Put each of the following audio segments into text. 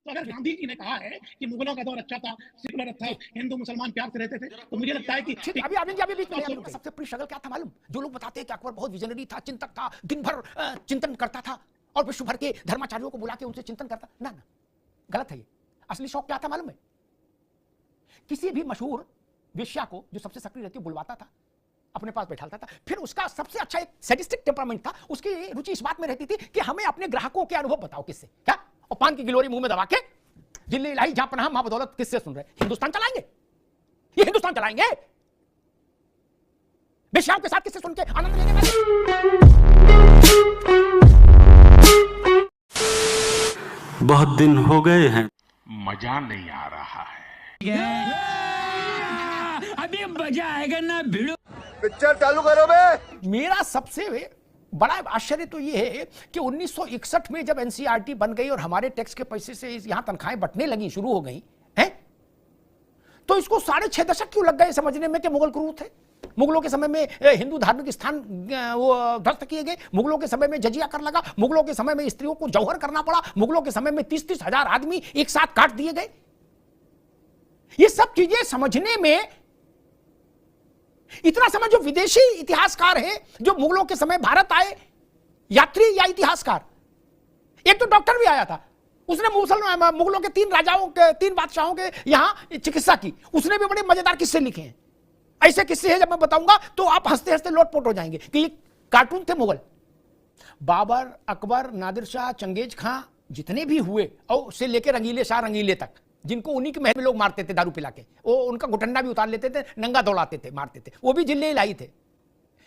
तो अगर गांधी जी ने कहा है कि मुगलों का दौर अच्छा था, सेकुलर था, हिंदू मुसलमान प्यार से रहते थे, तो मुझे लगता है कि अभी सबसे बड़ी स्ट्रगल क्या था मालूम? जो लोग बताते हैं कि अकबर बहुत विजनरी था, चिंतक था, दिन भर चिंतन करता था और विश्व भर के धर्माचार्यों को बुला के उनसे चिंतन करता, ना ना, गलत है ये। असली शौक क्या था मालूम है? किसी भी मशहूर वेश्या को जो सबसे सक्रिय रहती है बुलवाता था, अपने पास बैठाता था, फिर उसका सबसे अच्छा एक सैडिस्टिक टेम्परामेंट था, उसकी रुचि इस बात में रहती थी कि हमें अपने ग्राहकों के अनुभव बताओ। किससे? क्या? और पान की गिलोरी मुंह में दबा के दिल्ली इलाही जहां पनाह मां बदौलत किससे सुन रहे? हिंदुस्तान चलाएंगे, ये हिंदुस्तान चलाएंगे वेश्याओं के साथ किससे सुन के आनंद लेने वाले? बहुत दिन हो गए हैं, मजा नहीं आ रहा है। अभी मजा आएगा ना भिड़ो। पिक्चर चालू करो बे। मेरा सबसे बड़ा आश्चर्य तो ये है कि 1961 में जब एनसीईआरटी बन गई और हमारे टैक्स के पैसे से यहां तनख्वाहें बंटने लगी, शुरू हो गई हैं, तो इसको 6.5 दशक क्यों लग गए समझने में कि मुगल क्रूर थे। मुगलों के समय में हिंदू धार्मिक स्थान वो ध्वस्त किए गए, मुगलों के समय में जजिया कर लगा, मुगलों के समय में स्त्रियों को जौहर करना पड़ा, मुगलों के समय में 30-30 हजार आदमी एक साथ काट दिए गए। ये सब चीजें समझने में इतना समय, जो विदेशी इतिहासकार हैं जो मुगलों के समय भारत आए, यात्री या इतिहासकार, एक तो डॉक्टर भी आया था, उसने मुगलों के 3 राजाओं के 3 बादशाहों के यहां चिकित्सा की, उसने भी बड़े मजेदार किस्से लिखे हैं। ऐसे किस्से हैं जब मैं बताऊंगा तो आप हंसते हंसते लोटपोट हो जाएंगे कि ये कार्टून थे मुगल। बाबर, अकबर, नादिर शाह, चंगेज खां, जितने भी हुए और से लेकर रंगीले शाह रंगीले तक, जिनको उन्हीं के महल में लोग मारते थे दारू पिला के, वो उनका घुटंडा भी उतार लेते थे, नंगा दौड़ाते थे, मारते थे, वो भी जिले लाई थे।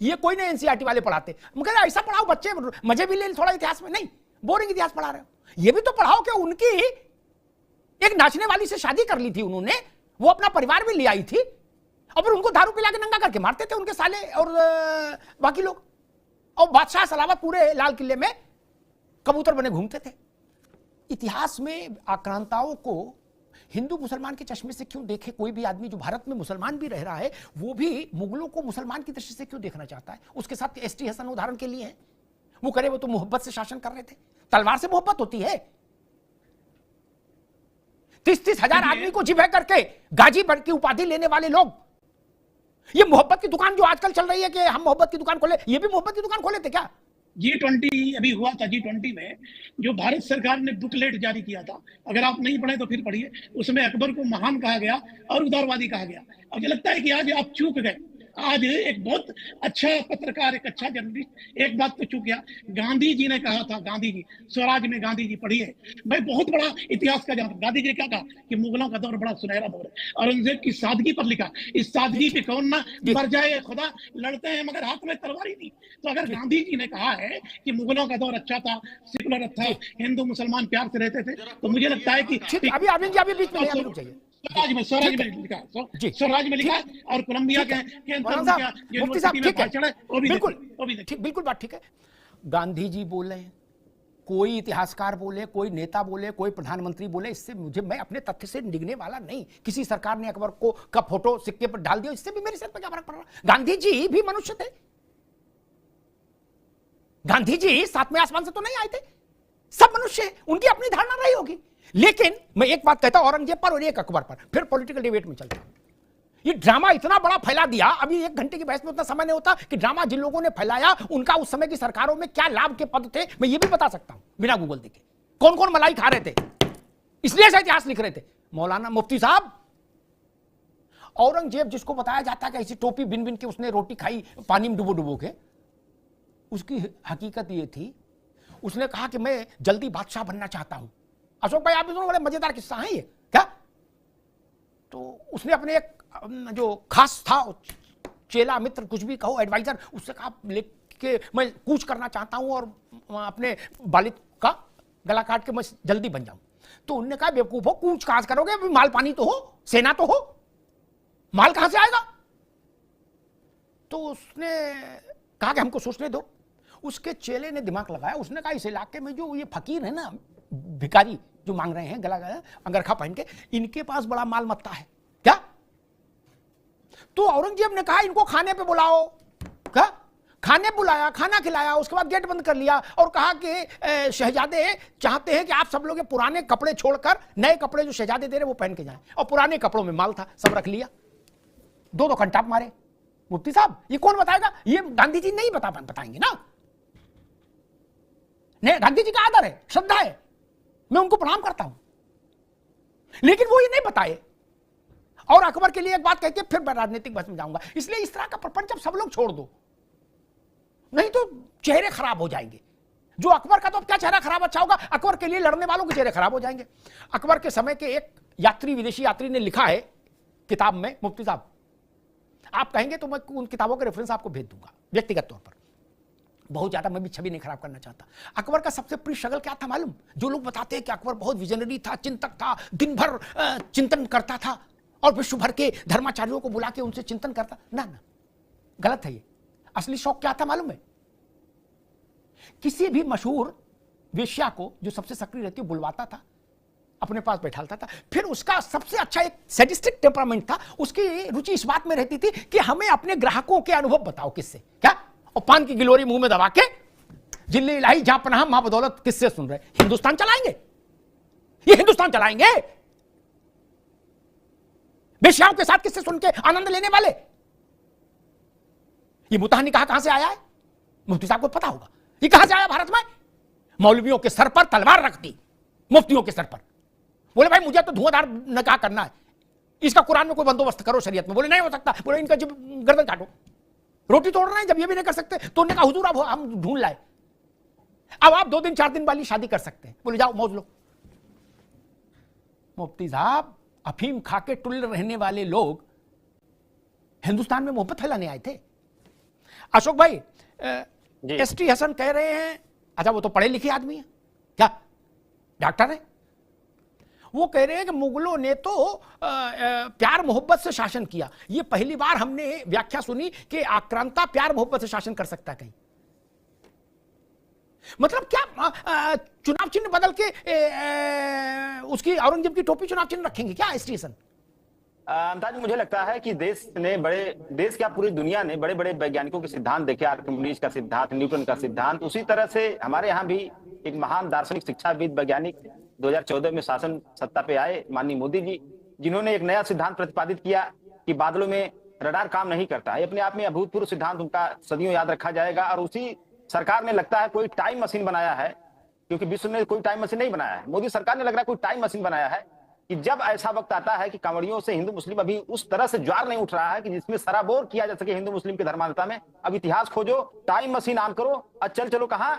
ये कोई नहीं एनसीईआरटी वाले पढ़ाते, मगर ऐसा पढ़ाओ बच्चे मजे भी ले थोड़ा इतिहास में, नहीं बोरिंग इतिहास पढ़ा रहे हो। ये भी तो पढ़ाओ कि उनकी एक नाचने वाली से शादी कर ली थी उन्होंने, वो अपना परिवार भी ले आई थी और फिर उनको दारू पिला के नंगा करके मारते थे उनके साले और बाकी लोग, और बादशाह सलावत पूरे लाल किले में कबूतर बने घूमते थे। इतिहास में आक्रांताओं को हिंदू मुसलमान के चश्मे से क्यों देखे? कोई भी आदमी जो भारत में मुसलमान भी रह रहा है वो भी मुगलों को मुसलमान की दृष्टि से क्यों देखना चाहता है? उसके साथ एसटी हसन उदाहरण के लिए है, वो करे वो तो मोहब्बत से शासन कर रहे थे, तलवार से मोहब्बत होती है। 30-30 हजार आदमी को जिबह करके गाजी बन की उपाधि लेने वाले लोग, ये मोहब्बत की दुकान जो आजकल चल रही है कि हम मोहब्बत की दुकान खोले, ये भी मोहब्बत की दुकान खोले थे क्या? G20 अभी हुआ था, G20 में जो भारत सरकार ने बुकलेट जारी किया था, अगर आप नहीं पढ़े तो फिर पढ़िए, उसमें अकबर को महान कहा गया और उदारवादी कहा गया। अब मुझे लगता है कि आज आप चूक गए। आज एक बहुत अच्छा पत्रकार, एक अच्छा जर्नलिस्ट एक बात तो चूक गया। गांधी जी ने कहा था, गांधी जी, स्वराज में गांधी जी पढ़िए, मैं बहुत बड़ा इतिहास का जानता हूं। गांधी जी ने क्या कहा कि मुगलों का दौर बड़ा सुनहरा दौर है, औरंगजेब की सादगी पर लिखा, इस सादगी पे कौन ना मर जाए खुदा, लड़ते हैं मगर हाथ में तलवार ही नहीं। तो अगर गांधी जी ने कहा है कि मुगलों का दौर अच्छा था, सेकुलर था, हिंदू मुसलमान प्यार से रहते थे, तो मुझे लगता है कि अभी बीच में रुक जाइए। स्वराज में लिखा और कोलंबिया के मुफ्ती साहब ठीक है, बिल्कुल बात ठीक है। गांधी जी बोले, कोई इतिहासकार बोले, कोई नेता बोले, कोई प्रधानमंत्री बोले, इससे मैं अपने तथ्य से डिगने वाला नहीं। किसी सरकार ने अकबर को का फोटो सिक्के पर डाल दिया, इससे भी मेरे सिर पर क्या फर्क पड़ रहा? गांधी जी भी मनुष्य थे, गांधी जी 7वें आसमान से तो नहीं आए थे, सब मनुष्य, उनकी अपनी धारणा रही होगी। लेकिन मैं एक बात कहता हूं औरंगजेब पर और एक अकबर पर, फिर पॉलिटिकल डिबेट में चलता हूं। ये ड्रामा इतना बड़ा फैला दिया, अभी 1 घंटे की बहस में उतना समय नहीं होता कि ड्रामा जिन लोगों ने फैलाया उनका उस समय की सरकारों में क्या लाभ के पद थे, मैं ये भी बता सकता हूं बिना गूगल देखे, कौन कौन मलाई खा रहे थे, इसलिए ऐसा इतिहास लिख रहे थे। मौलाना मुफ्ती साहब, औरंगजेब जिसको बताया जाता है कि ऐसी टोपी बिन बिन के उसने रोटी खाई पानी में डुबो डुबो के, उसकी हकीकत ये थी, उसने कहा कि मैं जल्दी बादशाह बनना चाहता हूं। अशोक भाई, आप भी बड़े मजेदार किस्सा है ये क्या? तो उसने अपने एक जो खास था चेला मित्र कुछ भी कहो, एडवाइजर, उससे कहा लेके मैं कूच करना चाहता हूं और अपने बालिद का गला काट के मैं जल्दी बन जाऊं। तो उन्होंने कहा बेवकूफ हो, कूच कहां से करोगे, माल पानी तो हो, सेना तो हो, माल कहां से आएगा? तो उसने कहा कि हमको सोचने दो। उसके चेले ने दिमाग लगाया, उसने कहा इस इलाके में जो ये फकीर है ना, भिखारी जो मांग रहे हैं गला अंगरखा पहन के, इनके पास बड़ा माल मत्ता है क्या? तो औरंगजेब ने कहा इनको खाने पे बुलाओ। क्या? खाने बुलाया, खाना खिलाया, उसके बाद गेट बंद कर लिया और कहा कि शहजादे चाहते हैं कि आप सब लोग पुराने कपड़े छोड़कर नए कपड़े जो शहजादे दे रहे वो पहन के जाएं। और पुराने कपड़ों में माल था, सब रख लिया। 2-2 घंटा मारे। मुफ्ती साहब ये कौन बताएगा? ये गांधी जी नहीं बताएंगे ना। नहीं, गांधी जी का आदर है, श्रद्धा है, मैं उनको प्रणाम करता हूं, लेकिन वो ये नहीं बताए। और अकबर के लिए एक बात कहके फिर मैं राजनीतिक बहस में जाऊंगा। इसलिए इस तरह का प्रपंच अब सब लोग छोड़ दो, नहीं तो चेहरे खराब हो जाएंगे। जो अकबर का तो क्या चेहरा खराब अच्छा होगा, अकबर के लिए लड़ने वालों के चेहरे खराब हो जाएंगे। अकबर के समय के एक यात्री, विदेशी यात्री ने लिखा है किताब में, मुफ्ती साहब आप कहेंगे तो मैं उन किताबों के रेफरेंस आपको भेज दूंगा व्यक्तिगत तौर पर, बहुत ज्यादा मैं भी छवि नहीं खराब करना चाहता। अकबर का सबसे प्रिय शगल क्या था मालूम? जो लोग बताते हैं कि अकबर बहुत विजनरी था, चिंतक था, दिन भर चिंतन करता था और विश्व भर के धर्माचार्यों को बुला के उनसे चिंतन करता, ना गलत है ये। असली शौक क्या था मालूम है? किसी भी मशहूर वेश्या को जो सबसे सक्रिय रहती है बुलवाता था, अपने पास बैठाता था, फिर उसका सबसे अच्छा एक सैडिस्टिक टेम्परामेंट था। उसकी रुचि इस बात में रहती थी कि हमें अपने ग्राहकों के अनुभव बताओ, किससे क्या, और पान की गिलोरी मुंह में दबा के जिल्ली इलाही जहां पनाह मां बदौलत किससे सुन रहे? हिंदुस्तान चलाएंगे, ये हिंदुस्तान चलाएंगे। वेश्याओं के साथ किससे सुन के आनंद लेने वाले? ये मुताहनी कहां से आया है? मुफ्ती साहब को पता होगा ये कहां से आया भारत में। मौलवियों के सर पर तलवार रख दी, मुफ्तियों के सर पर। बोले भाई मुझे तो धुआंधार निकाह करना है, इसका कुरान में कोई बंदोबस्त करो शरीयत में। बोले नहीं हो सकता। बोले इनका जब गर्दन काटो। रोटी तोड़ रहे हैं जब ये भी नहीं कर सकते तो उन्होंने कहा हुजूर अब हम ढूंढ लाए, अब आप 2 दिन 4 दिन वाली शादी कर सकते हैं। बोले जाओ मौज लो। मुफ्ती साहब अफीम खा के टुल्ल रहने वाले लोग हिंदुस्तान में मोहब्बत फैलाने आए थे। अशोक भाई, एसटी हसन कह रहे हैं, अच्छा वो तो पढ़े लिखे आदमी है, क्या डॉक्टर है, वो कह रहे हैं कि मुगलों ने तो प्यार मोहब्बत से शासन किया। ये पहली बार हमने व्याख्या सुनी कि आक्रांता प्यार मोहब्बत से शासन कर सकता है कहीं। मतलब क्या चुनाव चिन्ह बदल के उसकी औरंगजेब की टोपी चुनाव चिन्ह रखेंगे क्या स्टेशन? अंदाज मुझे लगता है कि देश क्या पूरी दुनिया ने बड़े बड़े वैज्ञानिकों के सिद्धांत देखे, आर्किमिडीज का सिद्धांत, न्यूटन का सिद्धांत। उसी तरह से हमारे यहाँ भी एक महान दार्शनिक, शिक्षाविद, वैज्ञानिक 2014 में शासन सत्ता पे आए माननीय मोदी जी, जिन्होंने एक नया सिद्धांत प्रतिपादित किया कि बादलों में रडार काम नहीं करता है। अपने आप में अभूतपूर्व सिद्धांत, उनका सदियों याद रखा जाएगा। और उसी सरकार ने लगता है कोई टाइम मशीन बनाया है, क्योंकि विश्व में कोई टाइम मशीन नहीं बनाया है, मोदी सरकार ने लग रहा है कोई टाइम मशीन बनाया है कि जब ऐसा वक्त आता है कि कांवड़ियों से हिंदू मुस्लिम अभी उस तरह से ज्वार नहीं उठ रहा है कि जिसमें सराबोर किया जा सके हिंदू मुस्लिम की धर्मांधता में। अब इतिहास खोजो, टाइम मशीन ऑन करो और चलो कहां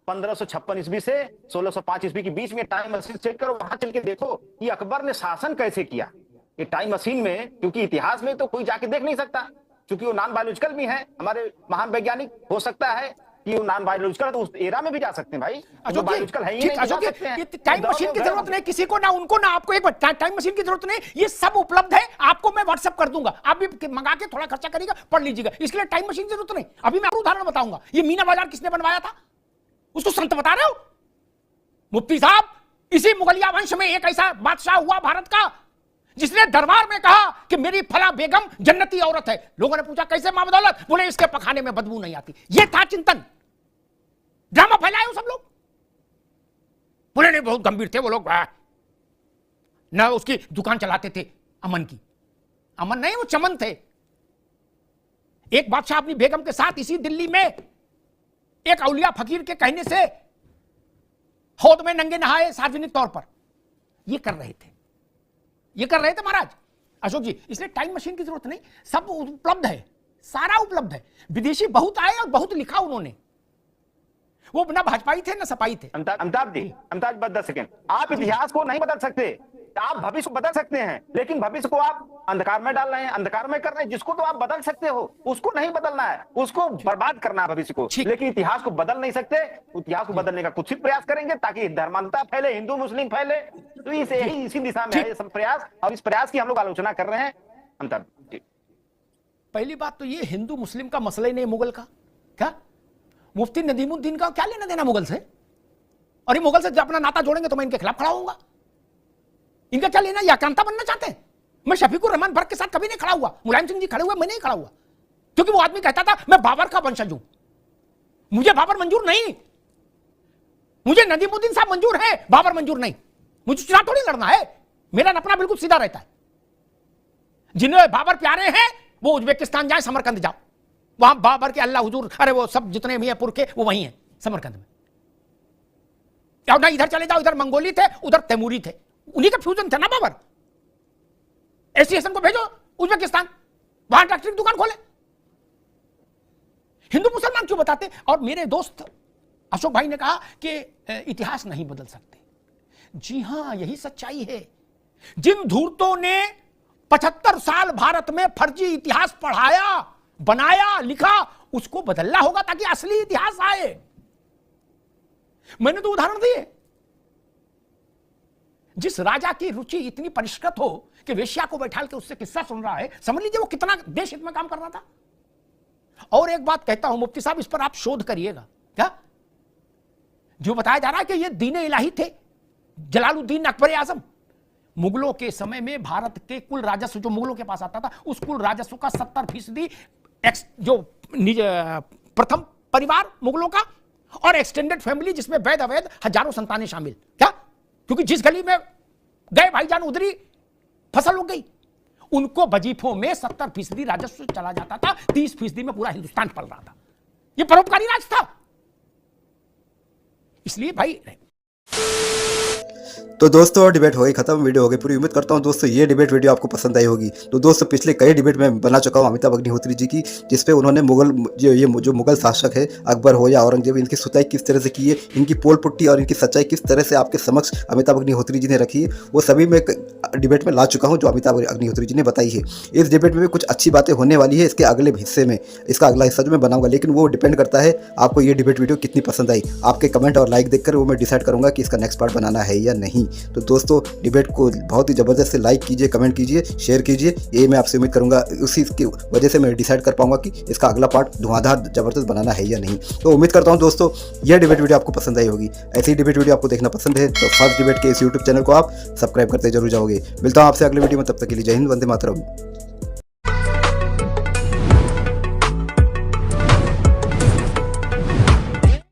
1556 ईस्वी से 1605 ईस्वी के बीच में टाइम मशीन सेट करो, वहां चल के देखो कि अकबर ने शासन कैसे किया। ये टाइम मशीन में, क्योंकि इतिहास में तो कोई जाके देख नहीं सकता, क्योंकि वो नॉन बायोलॉजिकल भी है हमारे महान वैज्ञानिक, हो सकता है कि वो नॉन बायोलॉजिकल तो उस एरा में भी जा सकते हैं भाई, जो बायोलॉजिकल है ही नहीं, जा सकते हैं। टाइम मशीन की जरूरत नहीं किसी को, ना उनको ना आपको। एक टाइम मशीन की जरूरत नहीं, ये सब उपलब्ध है, आपको मैं व्हाट्सएप कर दूंगा, आप भी मंगा के थोड़ा खर्चा करिएगा, पढ़ लीजिएगा। इसके लिए टाइम मशीन की जरूरत नहीं। अभी मैं उदाहरण बताऊंगा, ये मीना बाजार किसने बनवाया था, उसको संत बता रहे हो मुफ्ती साहब? इसी मुगलिया वंश में एक ऐसा बादशाह हुआ भारत का जिसने दरबार में कहा कि मेरी फला बेगम जन्नती औरत है। लोगों ने पूछा कैसे मां बदौलत? बोले इसके पखाने में बदबू नहीं आती। ये था चिंतन। ड्रामा फैलाए वो सब लोग, बोले नहीं बहुत गंभीर थे वो लोग, न उसकी दुकान चलाते थे अमन की, अमन नहीं वो चमन थे। एक बादशाह अपनी बेगम के साथ इसी दिल्ली में एक औलिया फकीर के कहने से हौद में नंगे नहाए सार्वजनिक तौर पर। ये कर रहे थे महाराज अशोक जी। इसलिए टाइम मशीन की जरूरत नहीं, सब उपलब्ध है, सारा उपलब्ध है। विदेशी बहुत आए और बहुत लिखा उन्होंने, वो ना भाजपाई थे ना सपाई थे। अमिताभ 10 सेकेंड, आप इतिहास को नहीं बदल सकते, आप भविष्य को बदल सकते हैं, लेकिन भविष्य को आप अंधकार में डाल रहे हैं, अंधकार में कर रहे हैं। जिसको तो आप बदल सकते हो उसको नहीं बदलना है, उसको बर्बाद करना है भविष्य को, लेकिन इतिहास को बदल नहीं सकते। इतिहास को बदलने का कुछ ही प्रयास करेंगे ताकि धर्मांधता फैले, हिंदू मुस्लिम फैले, तो इसी दिशा में है ये सब प्रयास, और इस प्रयास की हम लोग आलोचना कर रहे हैं। अमिताभ जी, पहली बात तो ये हिंदू मुस्लिम का मसला ही नहीं मुगल का, क्या मुफ्ती नदीमुद्दीन का क्या लेना देना मुगल से? और ये मुगल से जब अपना नाता जोड़ेंगे तो मैं इनके खिलाफ खड़ा होऊंगा। इनका क्या लेना? ये आक्रांता बनना चाहते हैं? मैं शफीकुर रहमान बर्क के साथ कभी नहीं खड़ा हुआ, मुलायम सिंह जी खड़े हुए, मैं नहीं खड़ा हुआ, क्योंकि वो आदमी कहता था मैं बाबर का वंशज हूं। मुझे बाबर मंजूर नहीं, मुझे नदीमुद्दीन साहब मंजूर है, बाबर मंजूर नहीं। मुझे चुनाव थोड़ी लड़ना है, मेरा अपना बिल्कुल सीधा रहता है। जिन्हें बाबर प्यारे हैं वो उज्बेकिस्तान जाए, समरकंद जाओ, वहां बाबर के अल्लाह हुजूर, अरे वो सब जितने मियाँपुर के वो वही हैं समरकंद में। ना इधर चले जाओ, इधर मंगोली थे, उधर तैमूरी थे, उन्हीं का फ्यूजन था ना बाबर। एसोसिएशन को भेजो उज्बेकिस्तान, वहां डॉक्टरी की दुकान खोले। हिंदू मुसलमान क्यों बताते? और मेरे दोस्त अशोक भाई ने कहा कि इतिहास नहीं बदल सकते। जी हां, यही सच्चाई है। जिन धूर्तों ने 75 साल भारत में फर्जी इतिहास पढ़ाया, बनाया, लिखा, उसको बदलना होगा ताकि असली इतिहास आए। मैंने तो उदाहरण दिए। जिस राजा की रुचि इतनी परिष्कृत हो कि वेश्या को बैठा के उससे किस्सा सुन रहा है, समझ लीजिए वो कितना देश हित में काम कर रहा था। और एक बात कहता हूं मुफ्ती साहब, इस पर आप शोध करिएगा। क्या जो बताया जा रहा है कि ये दीन इलाही थे जलालुद्दीन अकबर आजम, मुगलों के समय में भारत के कुल राजस्व जो मुगलों के पास आता था, उस कुल राजस्व का 70% जो प्रथम परिवार मुगलों का और एक्सटेंडेड फैमिली जिसमें वैध अवैध हजारों संतानें शामिल। क्या? क्योंकि जिस गली में गए भाईजान उधरी फसल उग गई। उनको वजीफों में 70% राजस्व चला जाता था, 30% में पूरा हिंदुस्तान पल रहा था। यह परोपकारी राज था। इसलिए भाई तो दोस्तों डिबेट हो गई खत्म, वीडियो हो गई पूरी। उम्मीद करता हूं दोस्तों ये डिबेट वीडियो आपको पसंद आई होगी। तो दोस्तों पिछले कई डिबेट में बना चुका हूं अमिताभ अग्निहोत्री जी की, जिसपे उन्होंने जो मुगल शासक है अकबर हो या औरंगजेब, इनकी सुताई किस तरह से की है, इनकी पोल पुट्टी और इनकी सच्चाई किस तरह से आपके समक्ष अमिताभ अग्निहोत्री जी ने रखी है, वो सभी मैं डिबेट में ला चुका हूँ जो अमिताभ अग्निहोत्री जी ने बताई है। इस डिबेट में भी कुछ अच्छी बातें होने वाली है इसके अगले हिस्से में, इसका अगला हिस्सा जो मैं बनाऊंगा, लेकिन वो डिपेंड करता है आपको ये डिबेट वीडियो कितनी पसंद आई। आपके कमेंट और लाइक देखकर वो मैं डिसाइड करूंगा कि इसका नेक्स्ट पार्ट बनाना है या नहीं। तो दोस्तों डिबेट को बहुत ही ज़बरदस्त से लाइक कीजिए, कमेंट कीजिए, शेयर कीजिए, यही मैं आपसे उम्मीद करूंगा। उसी की वजह से मैं डिसाइड कर पाऊंगा कि इसका अगला पार्ट धुआंधार ज़बरदस्त बनाना है या नहीं। तो उम्मीद करता हूं दोस्तों यह डिबेट वीडियो आपको पसंद आई होगी। ऐसी डिबेट वीडियो आपको देखना पसंद है तो फर्स्ट डिबेट के इस यूट्यूब चैनल को आप सब्सक्राइब करते जरूर जाओगे। मिलता हूं आपसे अगले वीडियो में, तब तक के लिए जय हिंद, वंदे मातरम।